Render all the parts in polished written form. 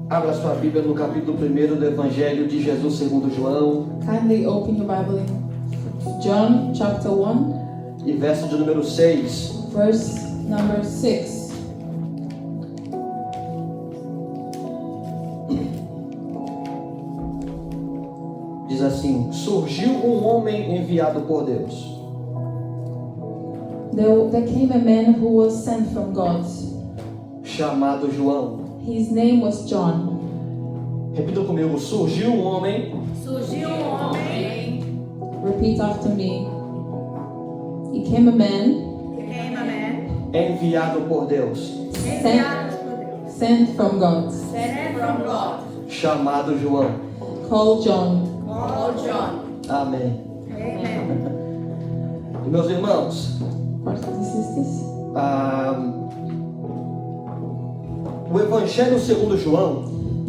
Abra sua Bíblia no capítulo 1 do Evangelho de Jesus segundo João. Kindly open your Bible in John chapter 1, E verso de número 6. verse number 6. Diz assim: surgiu um homem enviado por Deus, There came a man who was sent from God. chamado João. His name was John. Repita comigo: surgiu um homem Surgiu um homem, Repeat after me. He came a man came a man, enviado por Deus, enviado por Deus, sent from God, sent from God, chamado João. called John. called John. Amém. Amen. E meus irmãos, Brothers and sisters, o Evangelho segundo João,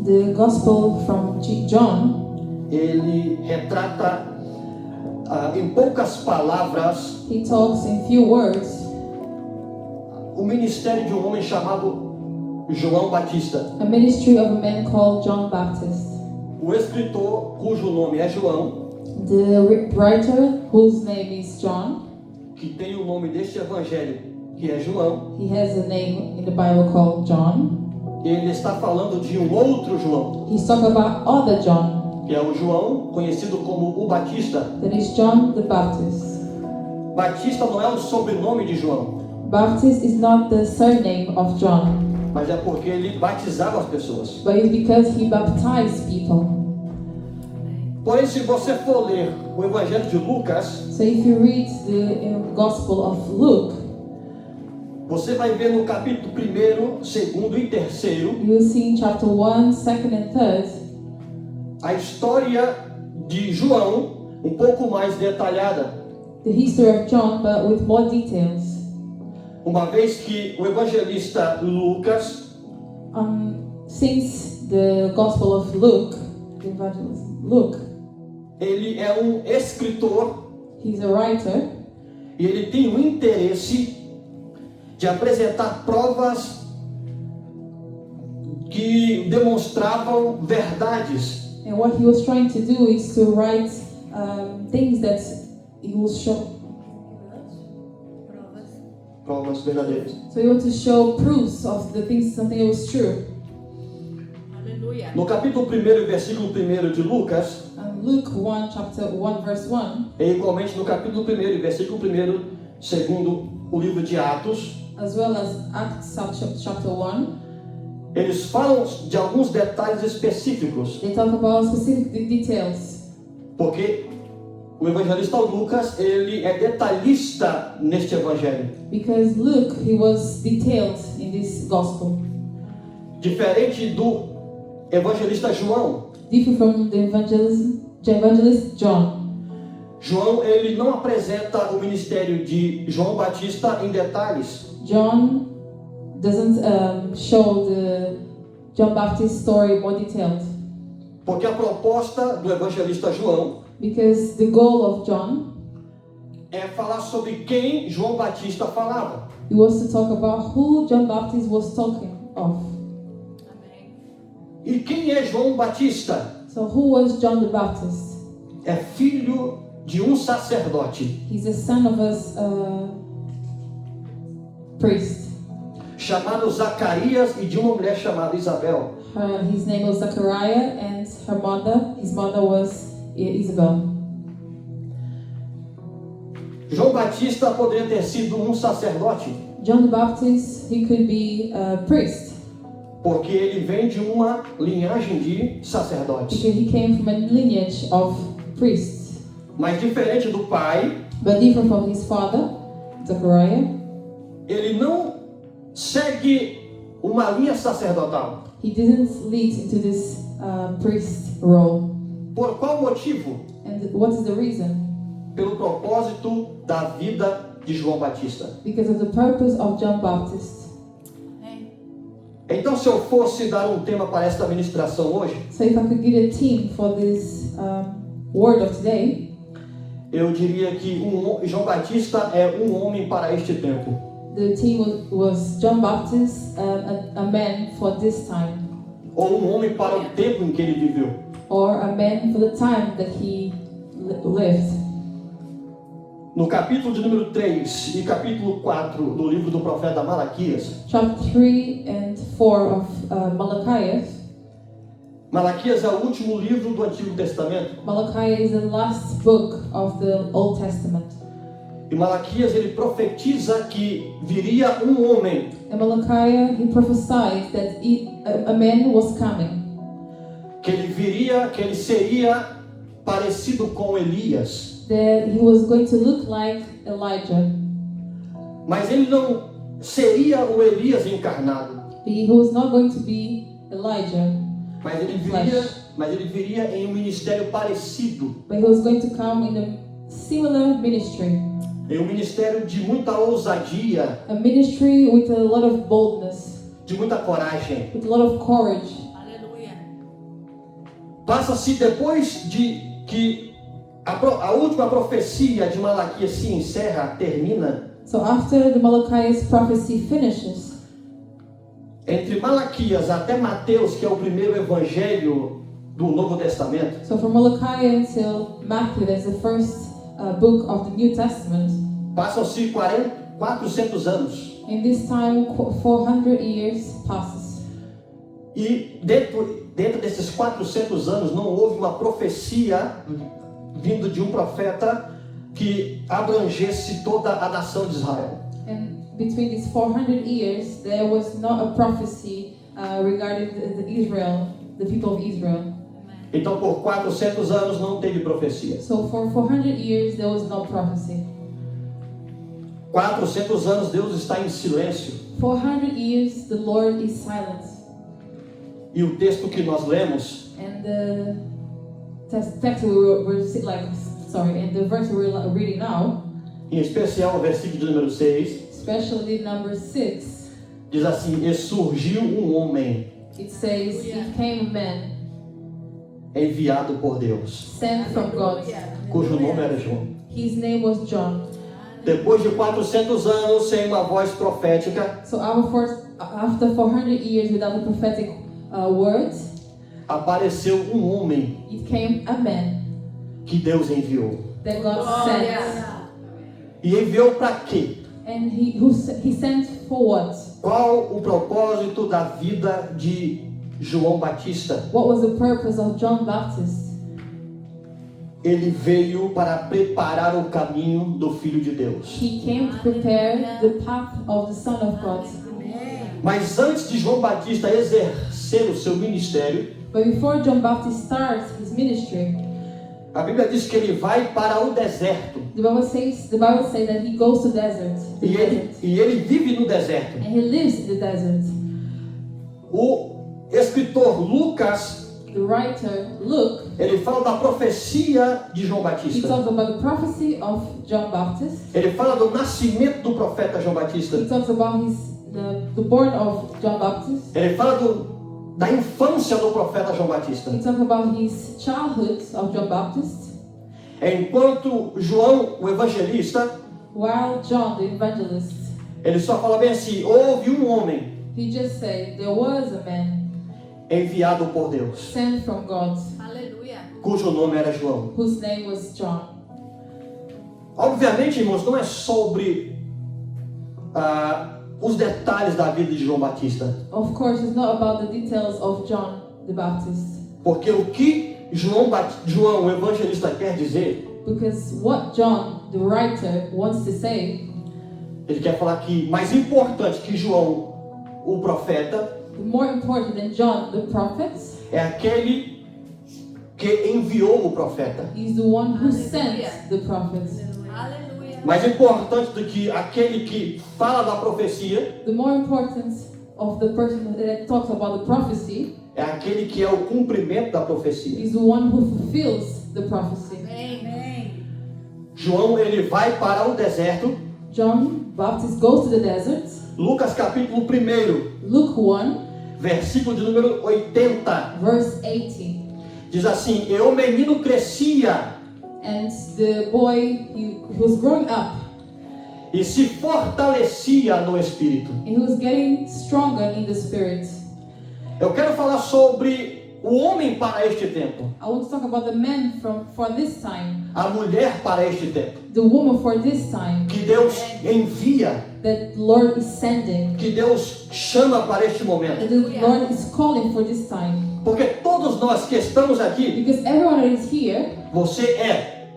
the Gospel from John, ele retrata em poucas palavras he talks in few words o ministério de um homem chamado João Batista. a ministry of a man called John Baptist. O escritor, cujo nome é João, The writer, whose name is John, que tem o nome deste evangelho, que é João, he has a name in the Bible called John. ele está falando de um outro João, He's talking about other John, que é o João conhecido como o Batista. that is John the Baptist. Batista não é o sobrenome de João, Baptist is not the surname of John, mas é porque ele batizava as pessoas. but it's because he baptized people. Porém, se você for ler o evangelho de Lucas, So if you read the Gospel of Luke, você vai ver no capítulo 1º, 2º e 3º you'll see in chapter 1, 2nd and 3rd, a história de João um pouco mais detalhada. the history of John, but with more details. Uma vez que o evangelista Lucas, Since the Gospel of Luke, the evangelist Luke, ele é um escritor he's a writer, e ele tem o interesse de apresentar provas que demonstravam verdades. and what he was trying to do is to write things that he will show. Provas verdadeiras. So he wants to show proofs of the things, something that was true. Aleluia. No capítulo 1º, versículo 1º de Lucas, Luke 1, chapter 1, verse 1, e igualmente no capítulo 1º, versículo 1º, segundo o livro de Atos, as well as Acts chapter 1, eles falam de alguns detalhes específicos, they talk about specific details. porque o evangelista Lucas, ele é detalhista neste evangelho. Because Luke, he was detailed in this gospel. Diferente do evangelista João. Different from the evangelist John. João, ele não apresenta o ministério de João Batista em detalhes. John doesn't show the John Baptist story more detailed. Porque a proposta do evangelista João Because the goal of John, é falar sobre quem João Batista falava. it was to talk about who John Baptist was talking of. Amém. E quem é João Batista? So who was John the Baptist? É filho de um sacerdote He's a son of a priest. chamado Zacarias e de uma mulher chamada Isabel. His name was Zechariah, and his mother was Isabel. João Batista poderia ter sido um sacerdote, John the Baptist, he could be a priest, porque ele vem de uma linhagem de sacerdotes. because he came from a lineage of priests. Mas diferente do pai, But different from his father, Zechariah, ele não segue uma linha sacerdotal. he didn't lead into this priest role. Por qual motivo? And what is the reason? Pelo propósito da vida de João Batista. Because of the purpose of John Baptist. Amém. Então, se eu fosse dar um tema para esta ministração hoje, So if I could get a theme for this word of today, eu diria que João Batista é um homem para este tempo. the theme was John Baptist, a man for this time. ou um homem para o tempo em que ele viveu. or a man for the time that he lived. No capítulo de número 3 e capítulo 4 do livro do profeta Malaquias, Chapter 3 and 4 of Malachi. Malaquias é o último livro do Antigo Testamento. Malachi is the last book of the Old Testament. E Malaquias ele profetiza que viria um homem And Malachi, he prophesied that a man was coming. que ele viria, que ele seria parecido com Elias. That he was going to look like Elijah. Mas ele não seria o Elias encarnado. He was not going to be Elijah, Mas ele viria em um ministério parecido, but he was going to come in a similar ministry. em um ministério de muita ousadia, A ministry with a lot of boldness, de muita coragem. with a lot of courage. Aleluia. Passa-se depois de que a última profecia de Malaquias se encerra, termina, So after the Malachi's prophecy finishes, entre Malaquias até Mateus, que é o primeiro evangelho do Novo Testamento, so from Malachi until Matthew, there's the first book of the New Testament. passam-se 400 anos. In this time, 400 years passes. E dentro desses 400 anos não houve uma profecia vindo de um profeta que abrangesse toda a nação de Israel. And between these 400 years, there was not a prophecy regarding the people of Israel. Então por 400 anos não teve profecia. So for 400 years, there was no prophecy. 400 anos Deus está em silêncio. 400 years, the Lord is silent. E o texto que nós lemos And the text and the verse we're reading now, em especial o versículo de número 6, especially number 6, diz assim: E surgiu um homem it says, "It came a man enviado por Deus, sent from God. cujo nome era João. His name was John." Depois de 400 anos sem uma voz profética, So after 400 years without a prophetic word, apareceu um homem it came a man que Deus enviou. that God sent. E enviou para quê? And he sent for what? Qual o propósito da vida de João Batista? What was the purpose of John Baptist? Ele veio para preparar o caminho do Filho de Deus. He came to prepare the path of the Son of God. Mas antes de João Batista exercer o seu ministério, But before John Baptist starts his ministry, a Bíblia diz que ele vai para o deserto. the Bible says that he goes to the desert. E ele vive no deserto. And he lives in the desert. O escritor Lucas, The writer Luke, ele fala da profecia de João he Batista. talks about the prophecy of John Baptist. Ele fala do nascimento do profeta João Batista. He talks about the born of John Baptist. Ele fala da infância do profeta João Batista. He talks about his childhood of John Baptist. Enquanto João, o evangelista, While John, the evangelist, ele só fala bem assim: houve um homem he just said there was a man enviado por Deus, sent from God Aleluia. cujo nome era João. whose name was John. Obviamente, irmãos, não é sobre os detalhes da vida de João Batista. Of course, it's not about the details of John the Baptist. Porque o que João, o evangelista, quer dizer, Because what John, the writer, wants to say, ele quer falar que mais importante que João, o profeta, more important than John, the prophet, é aquele que enviou o profeta. is the one who Hallelujah. sent the prophet. Aleluia. Mais importante do que aquele que fala da profecia, The more important of the person that talks about the prophecy é aquele que é o cumprimento da profecia. is the one who fulfills the prophecy. Amém. João, ele vai para o deserto. John Baptist goes to the desert. Lucas capítulo 1, Luke 1, versículo de número 80. verse 80. Diz assim: E o menino crescia And the boy, he was growing up, e se fortalecia no espírito. and he was getting stronger in the spirit. Eu quero falar sobre o homem para este tempo, I want to talk about the man for this time, a mulher para este tempo, the woman for this time, que Deus envia, that the Lord is sending, que Deus chama para este momento. that the Lord is calling for this time. Porque todos nós que estamos aqui, Because everyone that is here, você é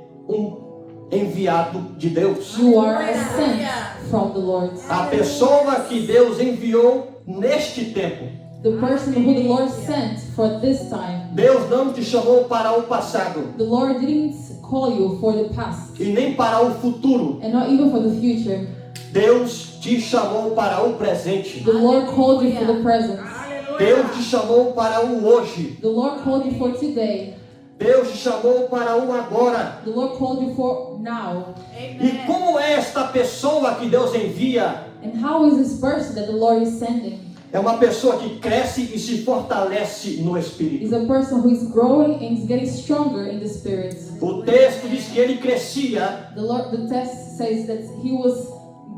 enviado de Deus. you are sent from the Lord. A pessoa que Deus enviou neste tempo. The person who the Lord sent for this time. Deus não te chamou para o passado The Lord didn't call you for the past, e nem para o futuro. and not even for the future. Deus te chamou para o presente. The Lord called you for the present. Deus te chamou para o hoje. The Lord called you for today. Deus te chamou para o agora. The Lord called you for now. E como é esta pessoa que Deus envia? And how is this person that the Lord is sending? É uma pessoa que cresce e se fortalece no Espírito. Is a person who is growing and is getting stronger in the Spirit. O texto diz que ele crescia, The text says that he was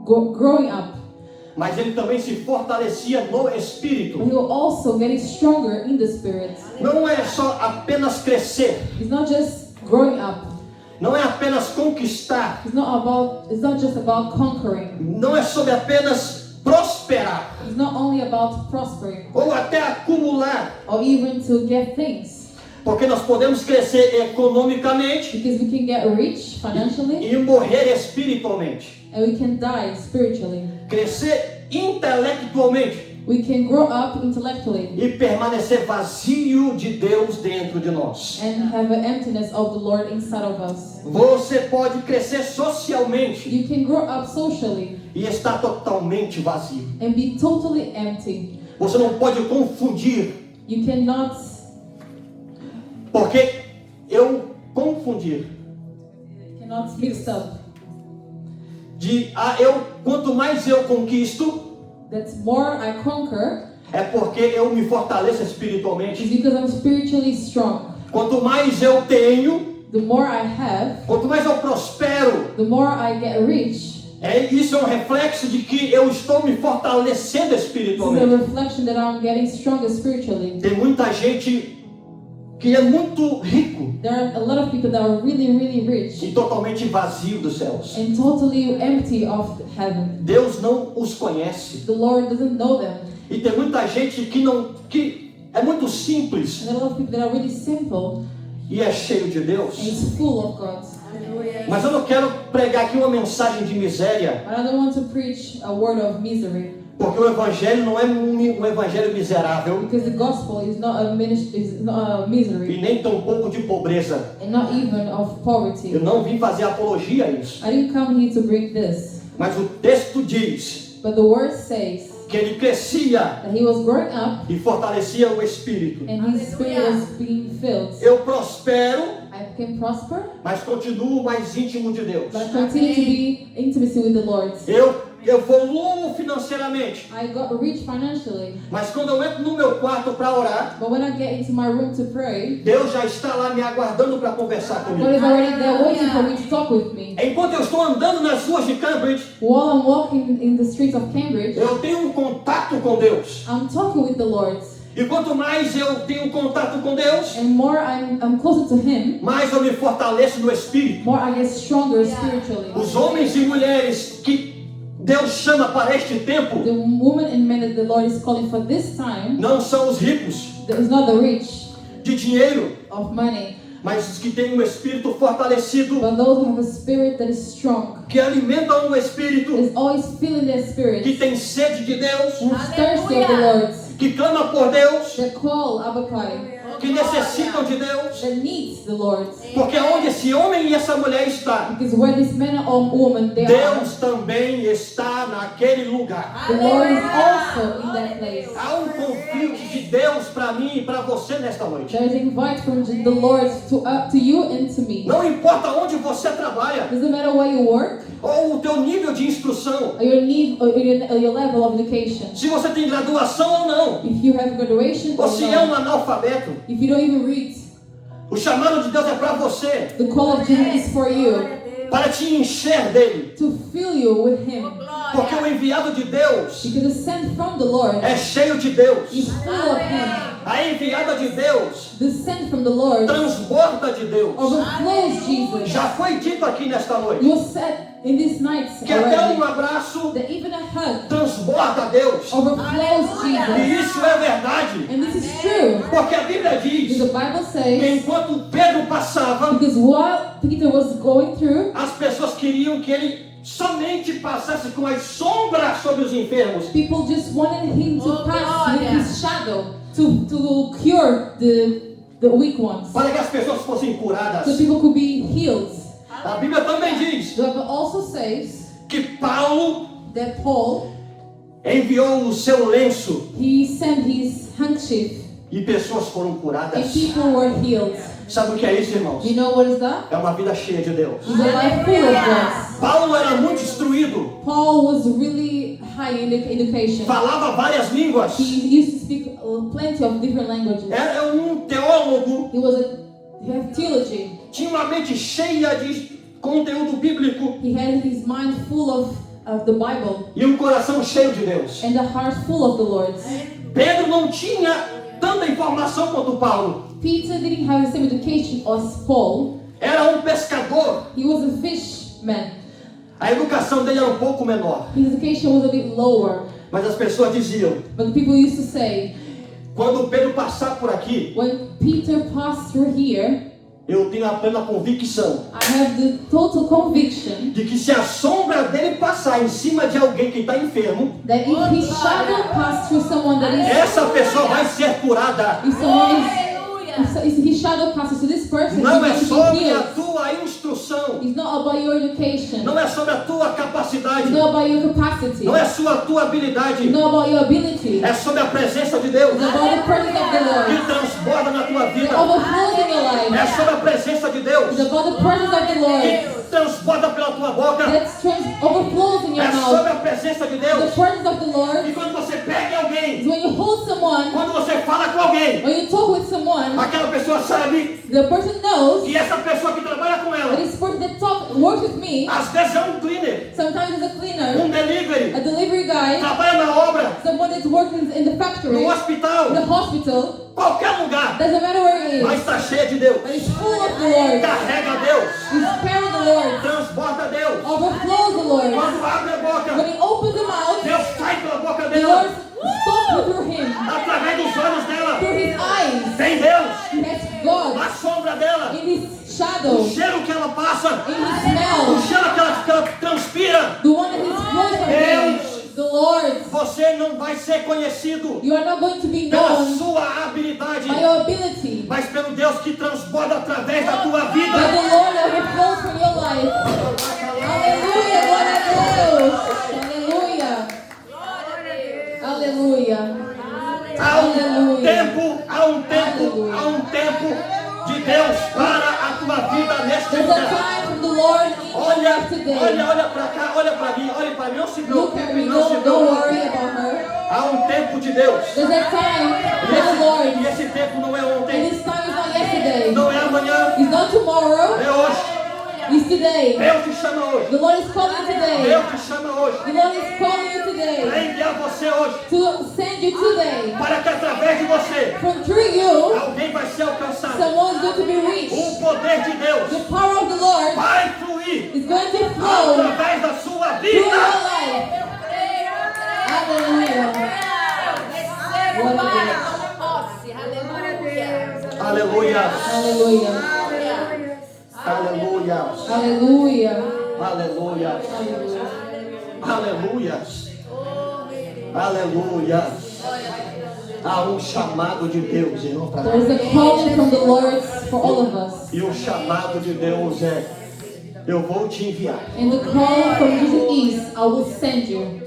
growing up, mas ele também se fortalecia no Espírito. but he was also getting stronger in the Spirit. Não é só apenas crescer, It's not just growing up. não é apenas conquistar, It's not just about conquering. não é sobre apenas prosperar It's not only about prospering ou até acumular, or even to get things. porque nós podemos crescer economicamente Because we can get rich financially e morrer espiritualmente. and we can die spiritually. Crescer intelectualmente We can grow up intellectually e permanecer vazio de Deus dentro de nós. and have an emptiness of the Lord inside of us. Você pode crescer socialmente You can grow up socially e estar totalmente vazio. and be totally empty. Você não pode confundir, You cannot porque confundir mix up. Quanto mais eu conquisto, That's more I conquer é porque eu me fortaleço is espiritualmente. because I'm spiritually strong. Quanto mais eu tenho, The more I have, quanto mais eu prospero, the more I get rich. isso é um reflexo de que eu estou me fortalecendo This is a espiritualmente. reflection that I'm getting stronger spiritually. Tem muita gente que é muito rico There are a lot of people that are really, really rich e totalmente vazio dos céus. and totally empty of heaven. Deus não os conhece. The Lord doesn't know them. E tem muita gente que é muito simples And there are a lot of people that are really simple e é cheio de Deus. and is full of God. Mas eu não quero pregar aqui uma mensagem de miséria, But I don't want to preach a word of misery porque o evangelho não é um evangelho miserável because the gospel is not a e misery nem tampouco de pobreza. and not even of poverty. Eu não vim fazer apologia a isso. I didn't come here to bring this, Mas o texto diz but the word says que ele crescia that he was growing up e fortalecia o espírito. and his spirit was being filled. Eu prospero, I can prosper, mas continuo mais íntimo de Deus. but I continue to be intimacy with the Lord. Eu evoluo financeiramente, I got rich financially, mas quando eu entro no meu quarto para orar, but when I get into my room to pray, Deus já está lá me aguardando para conversar God comigo. is already there waiting for me to talk with me. Enquanto eu estou andando nas ruas de Cambridge, While I'm walking in the streets of Cambridge, eu tenho um contato com Deus. I'm talking with the Lord. E quanto mais eu tenho contato com Deus, And more I'm closer to Him, mais eu me fortaleço no espírito. more I get stronger spiritually. Os homens e mulheres que Deus chama para este tempo The woman and men that the Lord is calling for this time não são os ricos is not the rich de dinheiro, of money, mas os que têm um espírito fortalecido, but those who have a spirit that is strong, que alimentam o espírito, is always feeling their que spirit, tem sede de Deus, and is thirsty of the Lord, que clama por Deus, that call Abba Pai, que necessitam de Deus. that needs the Lord. Porque onde esse homem e essa mulher está, Because where this man or woman they Deus também está naquele lugar. are, the Lord is also in that place. Há um convite de Deus para mim e para você nesta noite. There is an invite from the Lord to you and to me. Não importa onde você trabalha, Doesn't matter where you work, ou o teu nível de instrução, or your level of education. se você tem graduação ou não, If you have graduation ou or se é um not. analfabeto, If you don't even read, o chamado de Deus é para você, the call of Jesus is for you, para te encher dele. to fill you with Him. Porque o enviado de Deus Because the sent from the Lord é cheio de Deus. is full of Him. enviada de Deus the sent from the Lord, transborda de Deus. overflows Jesus. Já foi dito aqui nesta It noite was said in these nights que até already abraço that even a hug transborda Deus. overflows E Jesus. isso é verdade. And this is true. Porque a Bíblia Because diz the Bible que says, enquanto Pedro passava, because while Peter was going through, as pessoas queriam que ele somente passasse com as sombras sobre os enfermos. people just wanted him to Oh, pass with glória. his shadow to cure the weak ones. Para que as pessoas fossem curadas. So people could be healed. A Bíblia também diz The Bible also says que Paulo that Paul, enviou o seu lenço he sent his handkerchief e pessoas foram and curadas. people were healed. Sabe o que é isso, irmãos? You know what is that? É uma vida cheia de Deus. It's a life full of God. Paulo era muito instruído, Paul was really high in education. falava várias línguas, He used to speak plenty of different languages. era um teólogo, He had theology. tinha uma mente cheia de conteúdo bíblico He had his mind full of the Bible e um coração cheio de Deus. and a heart full of the Lord. Pedro não tinha tanta informação quanto Paulo. Peter didn't have the same education as Paul. Era um pescador. He was a fishman. A educação dele era um pouco menor. His education was a bit lower. Mas as pessoas diziam, But people used to say, quando Pedro passar por aqui, when Peter passed through here, eu tenho a plena convicção I have the total conviction de que se a sombra dele passar em cima de alguém que está enfermo, that if his shadow passed through someone that is, essa pessoa vai ser curada. if someone is, Aleluia. if his shadow passes to this person, Não é he will sobre be a healed. tua instrução, It's not about your education. não é sobre a tua capacidade, It's not about your capacity. não é sobre a tua habilidade, It's not about your ability. é sobre a presença de Deus It's about the presence of the que Lord. transborda na tua It vida. overflows in your É life. sobre a presença de Deus It's about the presence of the Lord que transborda pela tua boca. that overflows in your É sobre mouth. a presença de The Deus. presence of the Lord E quando você pega is alguém, when you hold someone, quando você fala com alguém, when you talk with someone, aquela pessoa sabe the person knows que essa pessoa que trabalha com that ela, this person that works with me, às vezes é um cleaner, sometimes is a cleaner, um delivery, a delivery guy, trabalha na obra, someone that's working in the factory, no in the hospital, hospital, qualquer lugar, doesn't matter where it mas is, está cheia de Deus. but it's full of the Lord. Carrega Deus, It's carrying the Lord, transborda Deus. overflows the Lord. Quando abre a boca, When he opens the mouth, Deus sai pela boca the Lord dela, stops through him, através dos olhos dela. through his eyes. Tem Deus, He has God a sombra dela, in his shadow, o cheiro que ela passa, in his o smell, cheiro que ela transpira. the one that is close from him, the Lord. Você não vai ser conhecido You are not going to be pela known sua habilidade, by your ability, mas pelo Deus que transborda através da tua but vida. the Lord that overflows from your life. Aleluia, glória a Deus. Aleluia, aleluia. Há um Aleluia. tempo, há um tempo, há um tempo de Deus para a tua vida neste There's a lugar. time from the Lord in your Olha, life today. olha para cá, olha para mim, não se Look at preocupe, me, não se don't worry preocupe. about her. Há um tempo de Deus. There's a time E for the Lord, e esse tempo não é and ontem, this time is not yesterday. não é amanhã, It's not tomorrow, é hoje. it's today. Deus te chama hoje. The Lord is calling you today. Deus te chama hoje. The Lord is calling you Para today enviar você hoje. to send you today. Para que através de você, From through you, alguém vai ser alcançado. someone is going to be O reached. poder de Deus The power of the Lord vai fluir is going to flow através da sua through your vida. life. Hallelujah. Aleluia. Hallelujah. Aleluia. Hallelujah. Aleluia. Hallelujah. Aleluia. Aleluia. Há um chamado de Deus, irmão, para There is a calling from the Lord for all of us. E o chamado de Deus é: eu vou te enviar. And the call from Jesus is, I will send you.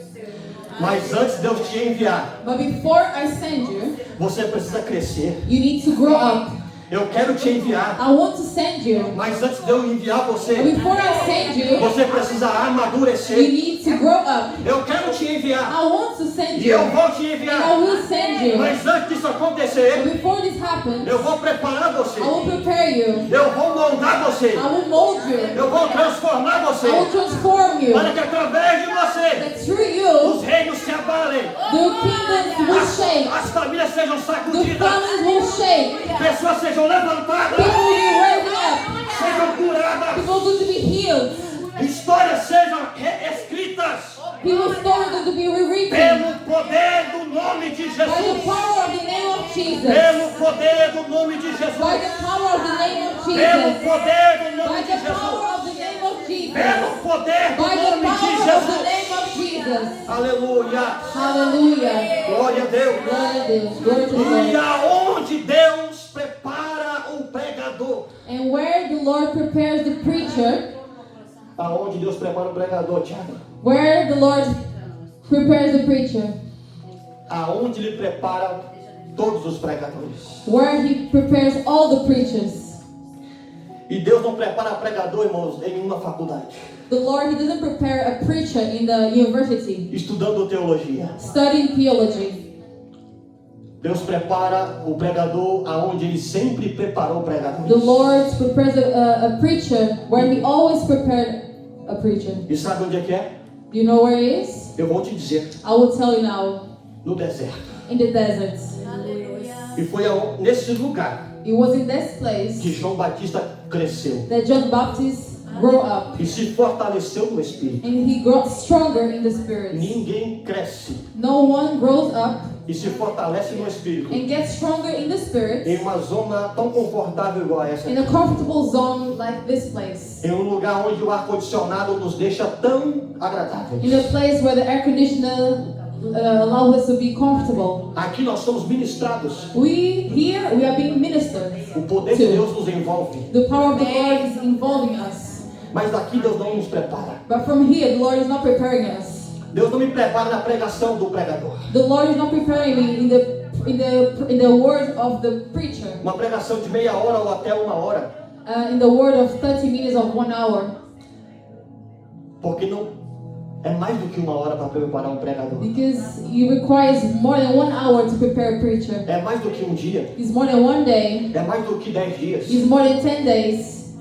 Mas antes de eu te enviar, But before I send you, você precisa crescer. you need to grow up. Eu quero te enviar. I want to send you. Mas antes de eu enviar But você, before I send you, você precisa you amadurecer. need to grow up. Eu quero te enviar. I want to send E you. eu vou te And I enviar. will send you. Mas antes disso acontecer, But before this happens, eu vou preparar você. I will prepare you. Eu vou moldar você. I will mold you. Eu vou transformar você. I will transform you. Para que através de você, That through you, os reinos se abalem. the kingdoms will shake. As famílias sejam The sacudidas. families will shake. Pessoas sejam levantadas. People will be raising up. Sejam curadas. People going to be healed. Histórias sejam reescritas. People's stories going to be rewritten Pelo poder do nome de by the Jesus. power of the name of Jesus. Pelo poder do nome de By Jesus. the power of the name of Pelo Jesus. poder do By nome de the Jesus. power of the name of Jesus. Pelo poder do By the nome de power of the Jesus. name of Jesus. Aleluia. Hallelujah. Glória a Deus. Glória a Deus. Glory to E God. aonde Deus prepara o pregador. And where the Lord prepares the preacher, Aonde Deus prepara o pregador, Tiago? where the Lord prepares the preacher, Aonde Ele prepara todos os pregadores. where He prepares all the preachers. E Deus não prepara pregador, irmãos, em uma faculdade, The Lord, He doesn't prepare a preacher in the university estudando teologia. studying theology. Deus prepara o pregador aonde Ele sempre preparou pregadores. The Lord prepares a preacher where He always prepared a preacher. E sabe onde é que é? Do you know where He is? Eu vou te dizer, I will tell you now. no deserto. In the desert. E foi nesse lugar It was in this place que João Batista cresceu that John Baptist grew up. e se fortaleceu no Espírito. And he grew stronger in the Spirit. Ninguém cresce No one grows up e se fortalece no Espírito and gets stronger in the em Spirit uma zona tão confortável igual a essa. in a comfortable zone like this place. Em um lugar onde o ar-condicionado nos deixa tão agradáveis. In a place where the air conditioner allows us to be comfortable. Aqui nós somos ministrados. We are being ministered. O poder de Deus nos envolve. The power of the Lord is involving us. Mas daqui Deus não nos prepara. But from here, the Lord is not preparing us. Deus não me prepara na pregação do pregador. The Lord is not preparing me in the word of the preacher. Uma pregação de meia hora ou até uma hora. In the word of 30 minutes of 1 hour. Porque não é mais do que uma hora para preparar um pregador. Because it requires more than 1 hour to prepare a preacher. É mais do que um dia. It's more than 1 day. É mais do que 10 dias. It's more than 10 days.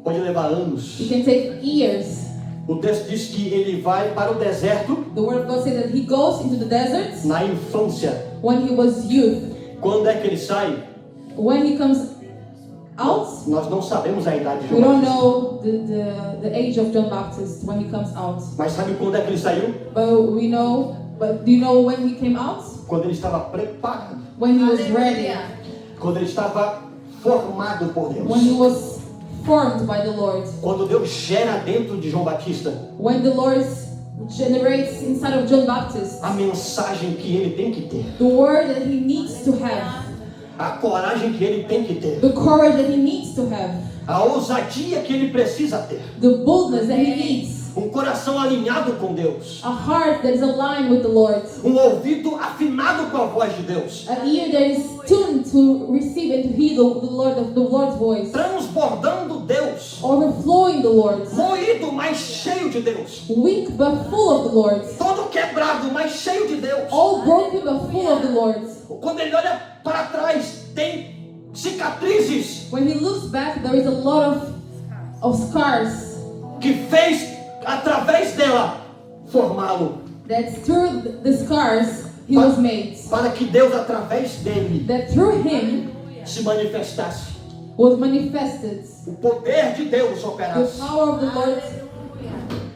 Pode levar anos. It can take years. O texto diz que ele vai para o deserto The word of God says that he goes into the desert na infância. when he was youth. Quando é que ele sai? When he comes out, Nós não sabemos a idade de we João don't Batista. know the age of John Baptist when he comes out. Mas sabe quando é que ele saiu? But do you know when he came out? Quando ele estava preparado. When he was ready. Quando ele estava formado por Deus. When he was formed by the Lord. Quando Deus gera dentro de João Batista When the Lord generates inside of John Baptist a mensagem que ele tem que ter. the word that he needs to have. A coragem que ele tem que ter. The courage that he needs to have. A ousadia que ele precisa ter. The boldness that he needs. Um coração alinhado com Deus. A heart that is aligned with the Lord. Um ouvido afinado com a voz de Deus. An ear that is tuned to receive and to hear the Lord's voice. Transbordando Deus. Overflowing the Lord. Moído, mas cheio de Deus. Weak but full of the Lord. Todo quebrado, mas cheio de Deus. All broken but full of the Lord. Quando ele olha para trás, tem cicatrizes When he looks back, there is a lot of scars que fez, através dela, formá-lo. that through the scars he was made. Para que Deus, através dele, That through him se manifestasse. was manifested O poder de Deus the operasse. power of the Lord.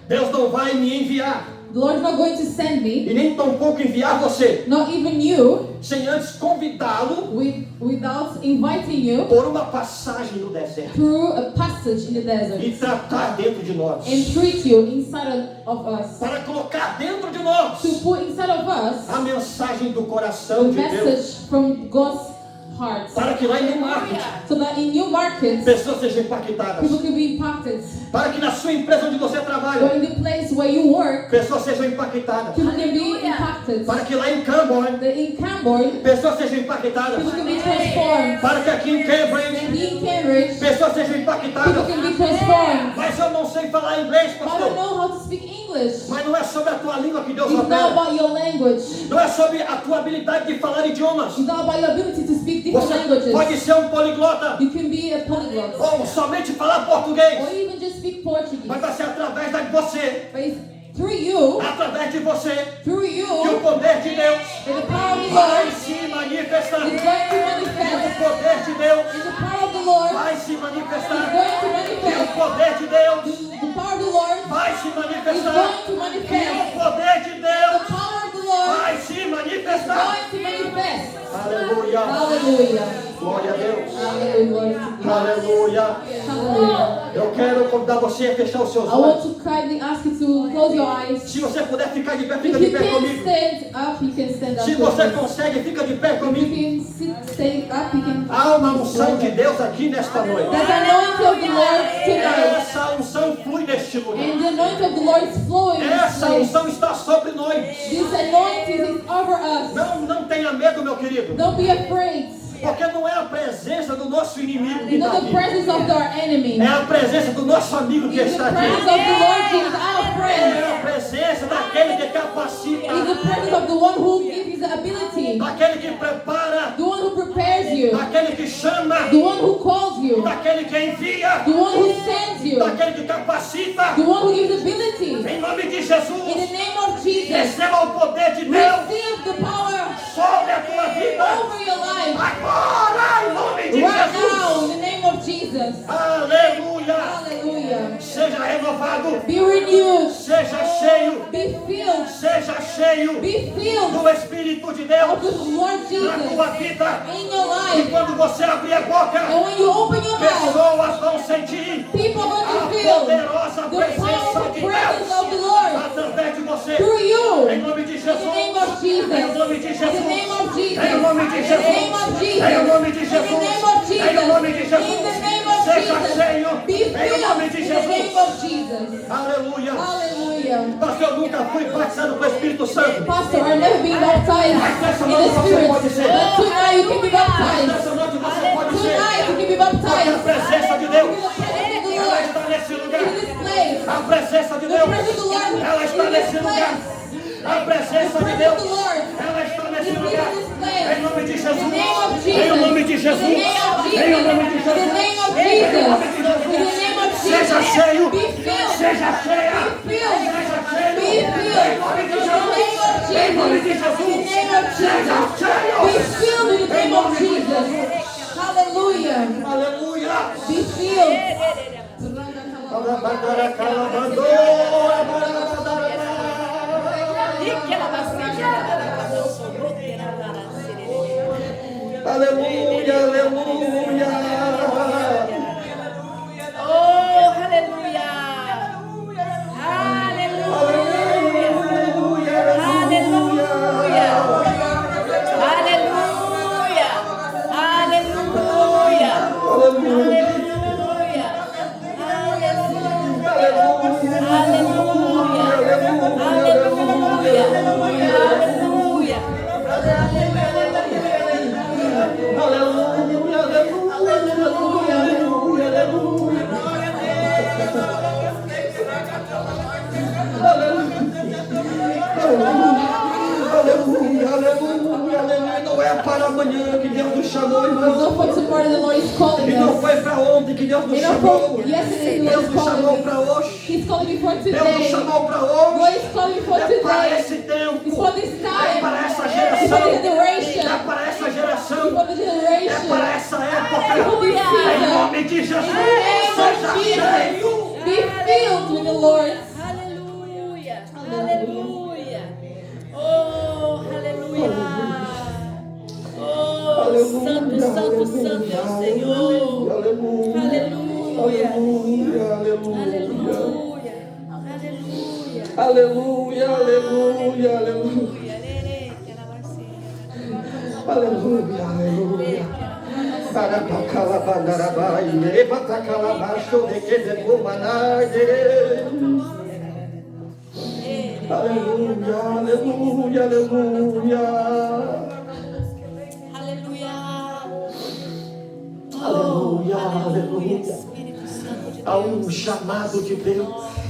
Deus não vai me enviar, The Lord is not going to send me, e nem tampouco enviar você, not even you, sem antes convidá-lo without inviting you por uma passagem no deserto through a passage in the desert e tratar dentro de nós. and treat you inside of us. Para colocar dentro de nós To put inside of us a mensagem do the coração de Deus. message from God's heart. Para que lá em New Market So that in new markets, pessoas sejam impactadas. people can be impacted. Para que na sua empresa onde você Or trabalha, in the place where you work, pessoas sejam impactadas. people can be impacted. Para que lá em Camborne, That in Camborne, pessoas sejam impactadas. people can be transformed. Para que aqui em Cambridge, And in Cambridge, pessoas sejam people impactadas. can be transformed. Mas eu não sei falar inglês, But I don't pastor. know how to speak English. English. Mas não é sobre a tua língua que Deus It's not opera. about your language. Não é sobre a tua habilidade de falar idiomas. It's not about your ability to speak different Você languages. pode ser um poliglota. You can be a polyglot. Ou somente falar português. Or even just speak Portuguese. Mas vai ser através de você. But it's through you, Através de você. through Que o you, poder de Deus that the power of the vai Lord se manifestar. is going to Que manifest. o poder de Deus And the power of the Lord vai se is manifestar. going to Que o manifest. poder de Deus The power of the Lord vai se is manifestar. going to Que o manifest. poder de The Deus power of the Lord vai se is manifestar. going to manifest. Aleluia. Hallelujah. Glória a Deus. Hallelujah. Glory to God. Aleluia. Hallelujah. Eu quero convidar você a fechar os seus I want olhos. to kindly ask you to close your eyes. Se você puder ficar de pé, If fica de you pé can comigo. stand up, you can stand up. Se with você me. consegue, fica de pé If comigo. you can stay up, you can. Há uma unção de Deus aqui nesta noite. There's anointing of the Lord tonight. Essa unção flui neste lugar. And the anointing of the Lord is flowing in this Essa place. unção está sobre nós. This anointing is over us. Não tenha medo, meu querido. Don't be afraid. Porque não é a presença do nosso inimigo que It's está not the aqui. presence of our enemy. É a presença do nosso amigo que It's the está presence aqui. of the Lord Jesus, our É friend. a presença daquele que capacita. It's the presence of the one who gives the ability. Daquele que prepara. The one who prepares you. Daquele que chama. The one who calls you. Daquele que envia. The one who sends you. Daquele que capacita. The one who gives ability. Em nome de In Jesus. the name of Jesus, Receba o poder de Deus receive the power sobre a tua vida. over your life. Agora, em nome de Right now, Jesus. in the name of Jesus. Aleluia. Hallelujah. Seja renovado. Be renewed. Seja cheio. Be filled. Seja cheio Be filled do Espírito de of Deus the Lord na Jesus tua vida. in your E life. quando você abrir a boca, And when you open your mouth, pessoas vão sentir people are going a to feel poderosa the presença powerful de presence Deus of the Lord através de você. through you. Em nome de In the name Jesus. of Jesus. Em nome de In Jesus. the name of Jesus. Em nome de In the name of Jesus. Jesus. Em nome de In Jesus. the name of Jesus. Em nome de In the Jesus. name of Seja Jesus. cheio. Be Em nome filled de in the name Jesus. of Jesus. Aleluia. Hallelujah. Pastor, eu nunca fui batizado com o Espírito Santo. Pastor, I've never been baptized in the Spirit. But tonight you can be baptized. Nessa noite você pode ser. Tonight you can be Porque a baptized. presença de Deus, The presence of the ela Lord está nesse lugar. in this place. A presença de The Deus, presence of the Lord ela está in nesse this lugar. place. A presença The de presence Deus, of the Lord ela está nesse is lugar. in this place. Em nome de In Jesus. the name of Jesus. Em nome de In Jesus. the name of Jesus. Em nome de In the Jesus. name of Em Jesus. nome de In the Jesus. name of Seja Jesus. cheio. Be filled. Seja cheia. Be filled. Seja cheio. Be filled. Em nome de In the name of Jesus. Em nome de Jesus. In the Jesus. name of Seja Jesus. Be cheio. filled in the Em name of nome de Jesus. Hallelujah. Aleluia. Be filled. Aleluia, aleluia. Oh, aleluia. Aleluia. Aleluia, Aleluia. Aleluia. Aleluia. aleluia. Não é para amanhã que Deus nos chamou, It's irmão. not for tomorrow the Lord is calling E não us. foi para ontem que Deus nos It's not chamou. for yesterday the Deus Lord is nos chamou calling para me. hoje. He's calling me for Deus nos today. chamou para The Lord hoje. is calling me for É para today. esse tempo. It's for this É time. para essa It's for geração. this generation. É para essa It's geração. for the É generation. para essa época. Aleluia. Em nome de Jesus. In the name Seja of cheio. Jesus. Be filled with the Lord. Aleluia. Aleluia. Oh, aleluia. Oh, santo, santo, santo é o Senhor. Aleluia. Aleluia. Aleluia. Aleluia. Aleluia. Aleluia. Aleluia. Aleluia. Aleluia. Aleluia. Arabacalabandarabai, erebatacalabaixo de que de pomanaide. Aleluia, aleluia, aleluia. Aleluia. Aleluia, Oh, aleluia. Espírito Santo de Há um Deus. chamado de Deus.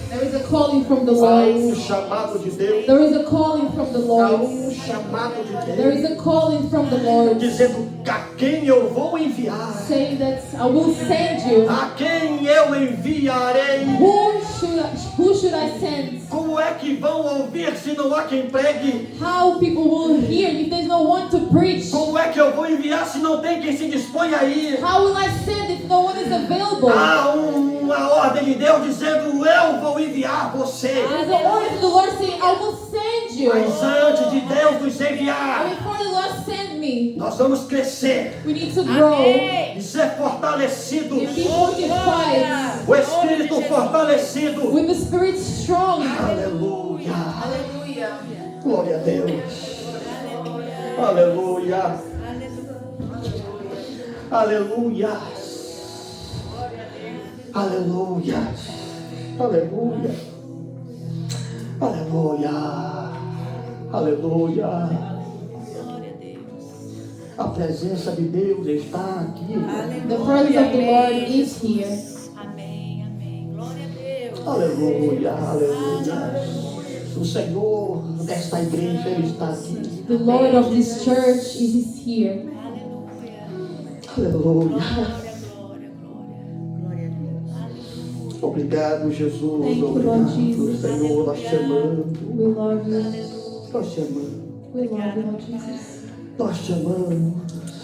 There is a calling from the Há Lord. chamado de Deus. There is a calling from the Há Lord. chamado de There Deus. is a calling from the Lord, Dizendo a quem eu vou enviar. saying that I will send you. A quem eu enviarei. Who should I send? Como é que vão ouvir se não há quem pregue? How people will hear if there's no one to preach? Como é que eu vou enviar se não tem quem se dispõe a ir? How will I send if no one is available? Há uma ordem de Deus dizendo: eu vou enviar você. There's an order from the Lord saying, I will send you. Mas antes de Deus nos And enviar, before the Lord send me, nós vamos crescer we need to grow Amém. e ser fortalecidos. and be fortified O Espírito fortalecido. with the Spirit strong. Aleluia. Hallelujah. Glória a Deus. Aleluia. Aleluia. Aleluia. Aleluia. Aleluia. Aleluia. A presença de Deus está aqui. The presence of the Lord is here. Amém, amém. Glória a Deus. Aleluia. Aleluia. O Senhor desta igreja ele está aqui. The Lord of this church is here. Aleluia. Aleluia. Glória, glória, glória. Glória a Deus. Obrigado, Jesus. Thank you, Lord Obrigado, Jesus. Senhor. Nós te amamos. We love you. Nós te amamos. We love you, Lord Jesus. Nós te amamos.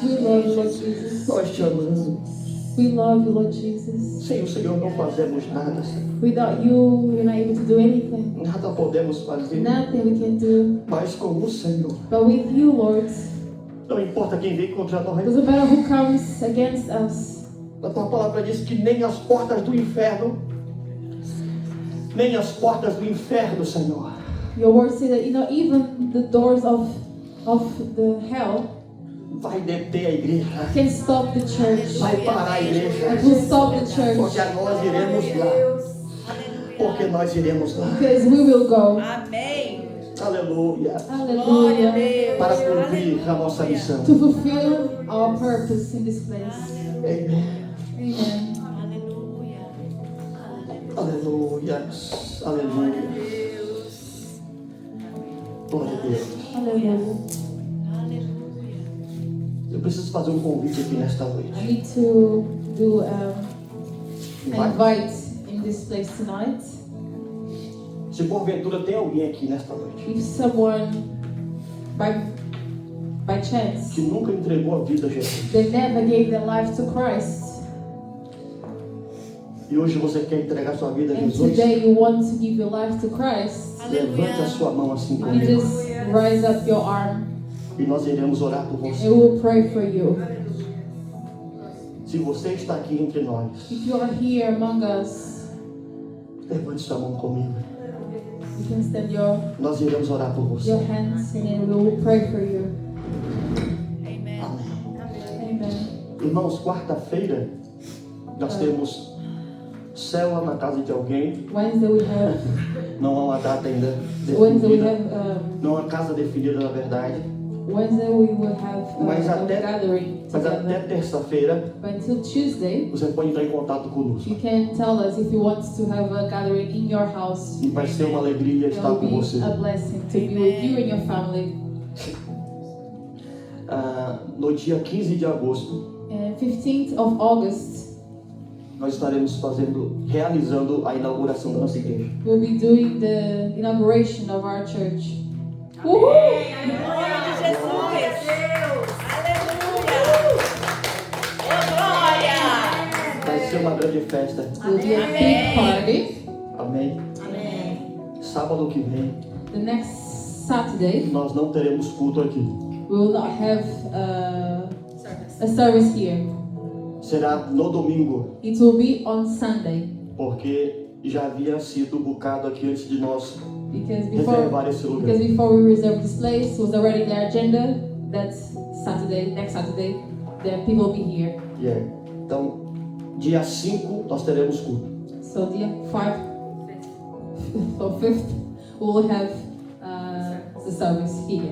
We love you, Lord Jesus. Nós te amamos. We love you, Lord Jesus. Sem o Senhor não fazemos nada, Senhor. Without you, we're not able to do anything. Nada podemos fazer. Nothing we can do. Mas com o Senhor. But with you, Lord, Não importa quem vem contra nós. doesn't matter who comes against us. A tua palavra diz que nem as portas do inferno, nem as portas do inferno, Senhor, Your word says that even the doors of the hell vai deter a igreja. can stop the church. Vai parar a igreja. It will stop the church Porque nós iremos lá. Porque nós iremos lá. because we will go. Amém. Aleluia. Glória a Hallelujah. Deus. Para cumprir a nossa missão. To fulfill our purpose in this place. Amém. Amen. Aleluia. Aleluia. Aleluia. Glória a Deus. Hallelujah. Eu preciso fazer um convite aqui nesta noite. I need to do an Vai. invite in this place tonight. Se porventura tem alguém aqui nesta noite If someone, by chance, que nunca entregou a vida a Jesus they never gave their life to Christ, e hoje você quer entregar sua vida a and Jesus, today you want to give your life to Christ, levante a sua mão assim you comigo just raise up your arm e nós iremos orar por and você. we will pray for you. Se você está aqui entre nós, If you are here among us, levante sua mão comigo. you can stand your Nós iremos orar por você. hands and then we will pray for you. Amém. Amém. Amen. Irmãos, quarta-feira nós temos célula na casa de alguém. Wednesday we have Não há uma data ainda Wednesday we definida. have Não há casa definida, na verdade. Wednesday we will have Mas a até- gathering Mas até together. terça-feira But until Tuesday, você pode entrar em contato conosco. you can tell us if you want to have a gathering in your house. E vai ser uma alegria It estar will com be você. a blessing to be with you and your family. No dia 15 de agosto, And 15th of August, nós estaremos realizando a inauguração da nossa igreja. we'll be doing the inauguration of our church. Woohoo! Glória de Jesus. Aleluia. Oh, glória. Vai ser uma grande festa. It will be a big party. Amém? Amém. Sábado que vem, The next Saturday, nós não teremos culto aqui. we will not have a service here. Será no domingo, It will be on Sunday porque já havia sido bucado aqui antes de nós because reservar esse lugar. before we reserved this place, it was already in the agenda that Saturday, next Saturday, the people will be here. Yeah. Então, dia 5 nós teremos culto. So the 5th, we will have the service here.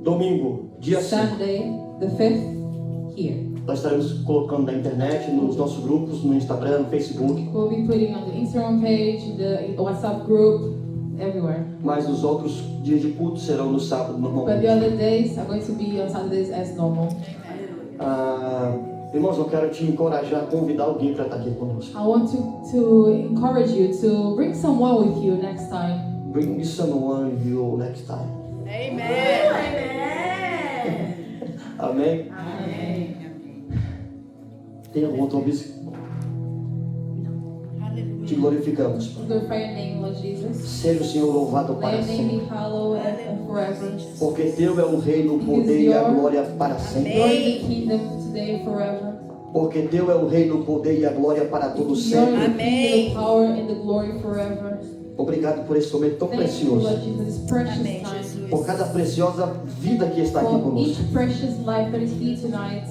Domingo, dia 5, Sunday, the 5th, here. Nós estaremos colocando na internet, nos nossos grupos, no Instagram, no Facebook. We'll be putting on the Instagram page, the WhatsApp group, everywhere. Mas os outros dias de culto serão no sábado, But the normalmente. other days are going to be on Saturdays as normal. Irmãos, eu quero te encorajar a convidar alguém para estar aqui conosco. I want to encourage you to bring someone with you next time. Bring me someone you next time. Amém? Amen. Tem algum outro bispo? Te glorificamos. Glorify your name, Lord Jesus. Seja o Senhor louvado Let para your name be sempre. hallowed and forever. Porque teu é o reino, o poder e a glória para sempre. You're in the kingdom today and forever. Porque teu é o reino, o poder e a glória para todo You're sempre. in the kingdom, the power and the glory forever. Obrigado por esse momento tão Thank you, precioso. Lord Jesus, this precious time. Por cada preciosa vida que está aqui For conosco. each precious life that is here tonight.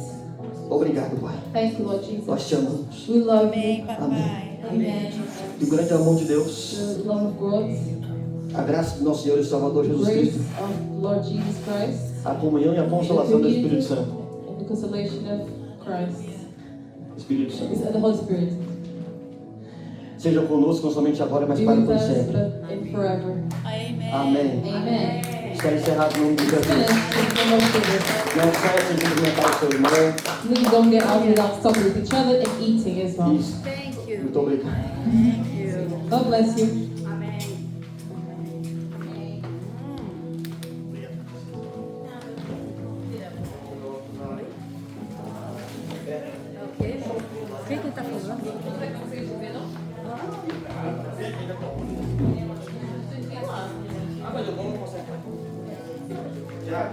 Obrigado, Pai. Thank you, Lord Jesus. Nós te amamos. We love Amém, you. papai. Amen. Que o grande amor de Deus, The love of God, a graça do nosso Senhor e Salvador the Jesus grace Cristo, of Lord Jesus Christ, a comunhão e a and the consolação do community Espírito Santo. and the consolation of Christ. Espírito Santo. It's the Holy Spirit. Seja conosco não somente agora, mas Be para with todo us sempre. and forever. Amém. Amen. Está encerrado no nome de Jesus. Finish in the name of Jesus. Não saia sem cumprimentar o seu irmão. Please don't get out without talking with each other and eating as well. Isso. Muito obrigado. God bless you. O que ele tá falando? Já.